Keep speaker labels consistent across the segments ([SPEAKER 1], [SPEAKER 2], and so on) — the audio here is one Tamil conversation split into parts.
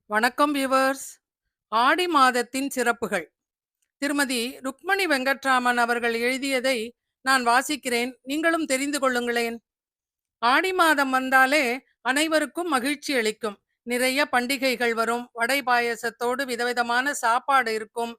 [SPEAKER 1] வணக்கம் வியூவர்ஸ். ஆடி மாதத்தின் சிறப்புகள். திருமதி ருக்மணி வெங்கட்ராமன் அவர்கள் எழுதியதை நான் வாசிக்கிறேன். நீங்களும் தெரிந்து கொள்ளுங்களேன். ஆடி மாதம் வந்தாலே அனைவருக்கும் மகிழ்ச்சி அளிக்கும். நிறைய பண்டிகைகள் வரும். வடை பாயசத்தோடு விதவிதமான சாப்பாடு இருக்கும்.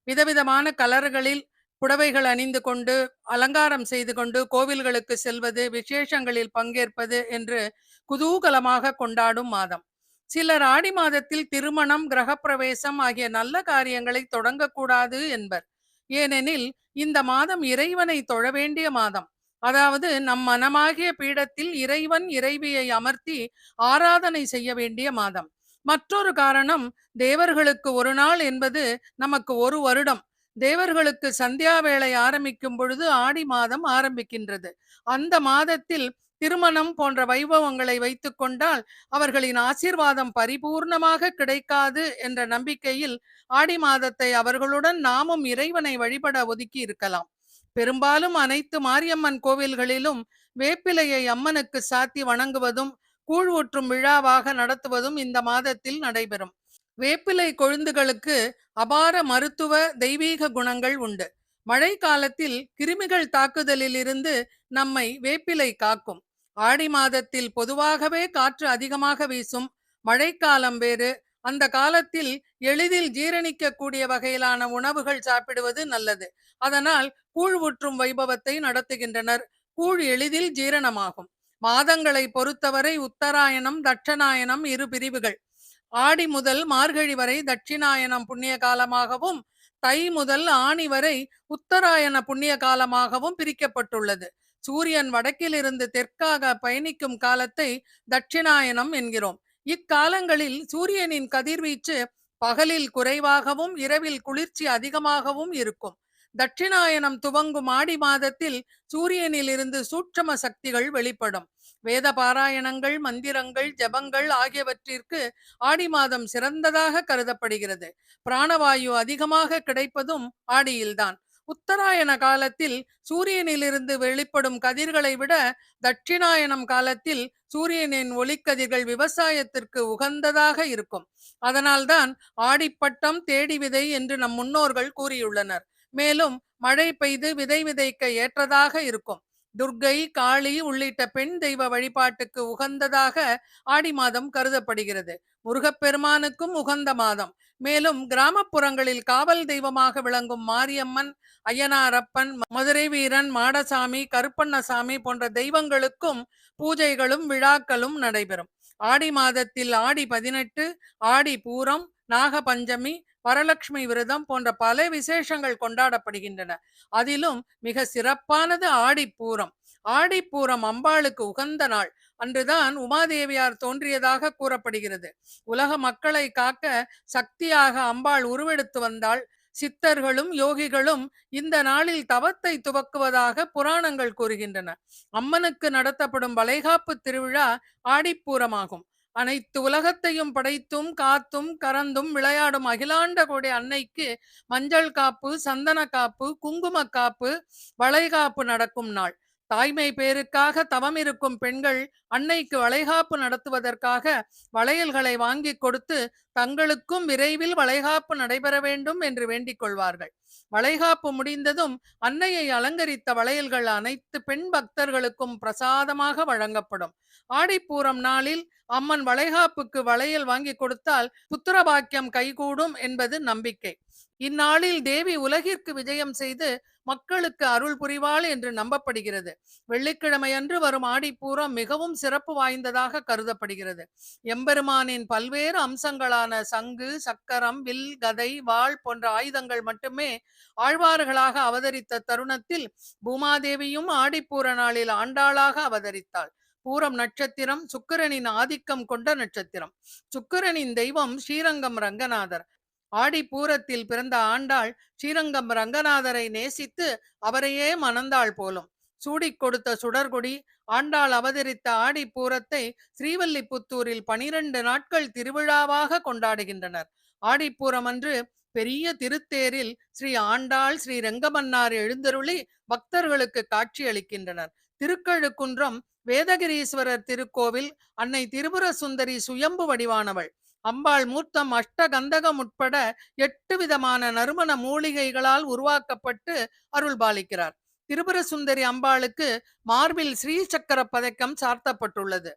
[SPEAKER 1] விதவிதமான கலர்களில் புடவைகள் அணிந்து கொண்டு, அலங்காரம் செய்து கொண்டு கோவில்களுக்கு செல்வது, விசேஷங்களில் பங்கேற்பது என்று குதூகலமாக கொண்டாடும் மாதம். சிலர் ஆடி மாதத்தில் திருமணம், கிரகப்பிரவேசம் ஆகிய நல்ல காரியங்களை தொடங்கக்கூடாது என்பர். ஏனெனில் இந்த மாதம் இறைவனை தொழ வேண்டிய மாதம். அதாவது நம் மனமாகிய பீடத்தில் இறைவன் இறைவியை அமர்த்தி ஆராதனை செய்ய வேண்டிய மாதம். மற்றொரு காரணம், தேவர்களுக்கு ஒரு நாள் என்பது நமக்கு ஒரு வருடம். தேவர்களுக்கு சந்தியா வேளை ஆரம்பிக்கும் பொழுது ஆடி மாதம் ஆரம்பிக்கின்றது. அந்த மாதத்தில் திருமணம் போன்ற வைபவங்களை வைத்துக் கொண்டால் அவர்களின் ஆசீர்வாதம் பரிபூர்ணமாக கிடைக்காது என்ற நம்பிக்கையில் ஆடி மாதத்தை அவர்களுடன் நாமும் இறைவனை வழிபட ஒதுக்கி இருக்கலாம். பெரும்பாலும் அனைத்து மாரியம்மன் கோவில்களிலும் வேப்பிலையை அம்மனுக்கு சாத்தி வணங்குவதும் கூழ் ஊற்றும் விழாவாக நடத்துவதும் இந்த மாதத்தில் நடைபெறும். வேப்பிலை கொழுந்துகளுக்கு அபார மருத்துவ தெய்வீக குணங்கள் உண்டு. மழை காலத்தில் கிருமிகள் தாக்குதலில் இருந்து நம்மை வேப்பிலை காக்கும். ஆடி மாதத்தில் பொதுவாகவே காற்று அதிகமாக வீசும். மழைக்காலம் வேறு. அந்த காலத்தில் எளிதில் ஜீரணிக்க கூடிய வகையிலான உணவுகள் சாப்பிடுவது நல்லது. அதனால் கூழ் ஊற்றும் வைபவத்தை நடத்துகின்றனர். கூழ் எளிதில் ஜீரணமாகும். மாதங்களை பொறுத்தவரை உத்தராயணம், தட்சணாயனம் இரு பிரிவுகள். ஆடி முதல் மார்கழி வரை தட்சிணாயனம் புண்ணிய காலமாகவும், தை முதல் ஆணி வரை உத்தராயண புண்ணிய காலமாகவும் பிரிக்கப்பட்டுள்ளது. சூரியன் வடக்கிலிருந்து தெற்காக பயணிக்கும் காலத்தை தட்சிணாயனம் என்கிறோம். இக்காலங்களில் சூரியனின் கதிர்வீச்சு பகலில் குறைவாகவும் இரவில் குளிர்ச்சி அதிகமாகவும் இருக்கும். தட்சிணாயனம் துவங்கும் ஆடி மாதத்தில் சூரியனில் இருந்து சூட்சம சக்திகள் வெளிப்படும். வேத பாராயணங்கள், மந்திரங்கள், ஜபங்கள் ஆகியவற்றிற்கு ஆடி மாதம் சிறந்ததாக கருதப்படுகிறது. பிராணவாயு அதிகமாக கிடைப்பதும் ஆடியில்தான். உத்தராயண காலத்தில் சூரியனிலிருந்து வெளிப்படும் கதிர்களை விட தட்சிணாயனம் காலத்தில் சூரியனின் ஒளிக்கதிர்கள் விவசாயத்திற்கு உகந்ததாக இருக்கும். அதனால்தான் ஆடிப்பட்டம் தேடி விதை என்று நம் முன்னோர்கள் கூறியுள்ளனர். மேலும் மழை பெய்து விதை விதைக்க ஏற்றதாக இருக்கும். துர்க்கை, காளி உள்ளிட்ட பெண் தெய்வ வழிபாட்டுக்கு உகந்ததாக ஆடி மாதம் கருதப்படுகிறது. முருகப்பெருமானுக்கும் உகந்த மாதம். மேலும் கிராமப்புறங்களில் காவல் தெய்வமாக விளங்கும் மாரியம்மன், ஐயனாரப்பன், மதுரை வீரன், மாடசாமி, கருப்பண்ணசாமி போன்ற தெய்வங்களுக்கும் பூஜைகளும் விழாக்களும் நடைபெறும். ஆடி மாதத்தில் ஆடி 18, ஆடி பூரம், நாகபஞ்சமி, வரலட்சுமி விரதம் போன்ற பல விசேஷங்கள் கொண்டாடப்படுகின்றன. அதிலும் மிக சிறப்பானது ஆடிப்பூரம். ஆடிப்பூரம் அம்பாளுக்கு உகந்த நாள். அன்றுதான் உமாதேவியார் தோன்றியதாக கூறப்படுகிறது. உலக மக்களை காக்க சக்தியாக அம்பாள் உருவெடுத்து வந்தாள். சித்தர்களும் யோகிகளும் இந்த நாளில் தவத்தை துவக்குவதாக புராணங்கள் கூறுகின்றன. அம்மனுக்கு நடத்தப்படும் வளைகாப்பு திருவிழா ஆடிப்பூரமாகும். அனைத்து உலகத்தையும் படைத்தும் காத்தும் கறந்தும் விளையாடும் அகிலாண்ட கோடி அன்னைக்கு மஞ்சள் காப்பு, சந்தன காப்பு, குங்கும காப்பு, வளைகாப்பு நடக்கும் நாள். தாய்மை பேருக்காக தவம் இருக்கும் பெண்கள் அன்னைக்கு வளைகாப்பு நடத்துவதற்காக வளையல்களை வாங்கி கொடுத்து தங்களுக்கும் விரைவில் வளைகாப்பு நடைபெற வேண்டும் என்று வேண்டிக் கொள்வார்கள். வளைகாப்பு முடிந்ததும் அன்னையை அலங்கரித்த வளையல்கள் அனைத்து பெண் பக்தர்களுக்கும் பிரசாதமாக வழங்கப்படும். ஆடிப்பூரம் நாளில் அம்மன் வளைகாப்புக்கு வளையல் வாங்கி கொடுத்தால் புத்திரபாக்கியம் கைகூடும் என்பது நம்பிக்கை. இந்நாளில் தேவி உலகிற்கு விஜயம் செய்து மக்களுக்கு அருள் புரிவாள் என்று நம்பப்படுகிறது. வெள்ளிக்கிழமை அன்று வரும் ஆடிப்பூரம் மிகவும் சிறப்பு வாய்ந்ததாக கருதப்படுகிறது. எம்பெருமானின் பல்வேறு அம்சங்களான சங்கு, சக்கரம், வில், கதை, வாள் போன்ற ஆயுதங்கள் மட்டுமே ஆழ்வார்களாக அவதரித்த தருணத்தில் பூமாதேவியும் ஆடிப்பூர நாளில் ஆண்டாளாக அவதரித்தாள். பூரம் நட்சத்திரம் சுக்கிரனின் ஆதிக்கம் கொண்ட நட்சத்திரம். சுக்கிரனின் தெய்வம் ஸ்ரீரங்கம் ரங்கநாதர். ஆடி பூரத்தில் பிறந்த ஆண்டாள் ஸ்ரீரங்கம் ரங்கநாதரை நேசித்து அவரையே மணந்தாள் போலும். சூடிக் கொடுத்த சுடர்கொடி. ஆண்டாள் அவதரித்த ஆடி பூரத்தை ஸ்ரீவல்லிபுத்தூரில் 12 நாட்கள் திருவிழாவாக கொண்டாடுகின்றனர். ஆடிப்பூரம் அன்று பெரிய திருத்தேரில் ஸ்ரீ ஆண்டாள், ஸ்ரீ ரெங்கமன்னார் எழுந்தருளி பக்தர்களுக்கு காட்சி அளிக்கின்றனர். திருக்கழுக்குன்றம் வேதகிரீஸ்வரர் திருக்கோவில். அன்னை திரிபுர சுந்தரி சுயம்பு வடிவானவள். அம்பாள் மூர்த்தம் அஷ்டகந்தகம் உட்பட 8 விதமான நறுமண மூலிகைகளால் உருவாக்கப்பட்டு அருள்பாலிக்கிறார். திரிபுர சுந்தரி அம்பாளுக்கு மார்பில் ஸ்ரீ சக்கர பதக்கம் சார்த்தப்பட்டுள்ளது.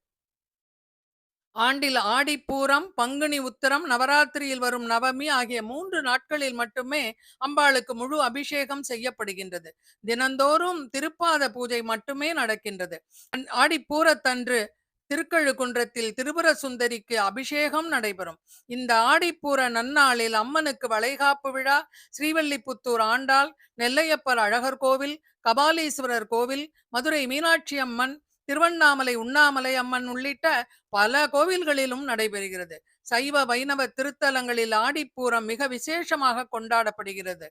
[SPEAKER 1] ஆண்டில் ஆடிப்பூரம், பங்குனி உத்திரம், நவராத்திரியில் வரும் நவமி ஆகிய 3 நாட்களில் மட்டுமே அம்பாளுக்கு முழு அபிஷேகம் செய்யப்படுகின்றது. தினந்தோறும் திருப்பாத பூஜை மட்டுமே நடக்கின்றது. ஆடிப்பூரத்தன்று திருக்கழுக்குன்றத்தில் திரிபுர சுந்தரிக்கு அபிஷேகம் நடைபெறும். இந்த ஆடிப்பூர நன்னாளில் அம்மனுக்கு வளைகாப்பு விழா, ஸ்ரீவல்லிபுத்தூர் ஆண்டாள், நெல்லையப்பர் அழகர் கோவில், கபாலீஸ்வரர் கோவில், மதுரை மீனாட்சி அம்மன், திருவண்ணாமலை உண்ணாமலை அம்மன் உள்ளிட்ட பல கோவில்களிலும் நடைபெறுகிறது. சைவ வைணவ திருத்தலங்களில் ஆடிப்பூரம் மிக விசேஷமாக கொண்டாடப்படுகிறது.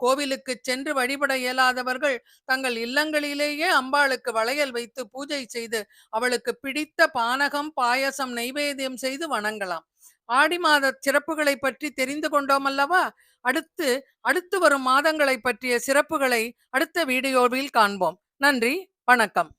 [SPEAKER 1] கோவிலுக்கு சென்று வழிபட இயலாதவர்கள் தங்கள் இல்லங்களிலேயே அம்பாளுக்கு வளையல் வைத்து பூஜை செய்து அவளுக்கு பிடித்த பானகம், பாயசம், நெய்வேத்தியம் செய்து வணங்கலாம். ஆடி மாத சிறப்புகளை பற்றி தெரிந்து கொண்டோம் அல்லவா? அடுத்து வரும் மாதங்களை பற்றிய சிறப்புகளை அடுத்த வீடியோவில் காண்போம். நன்றி, வணக்கம்.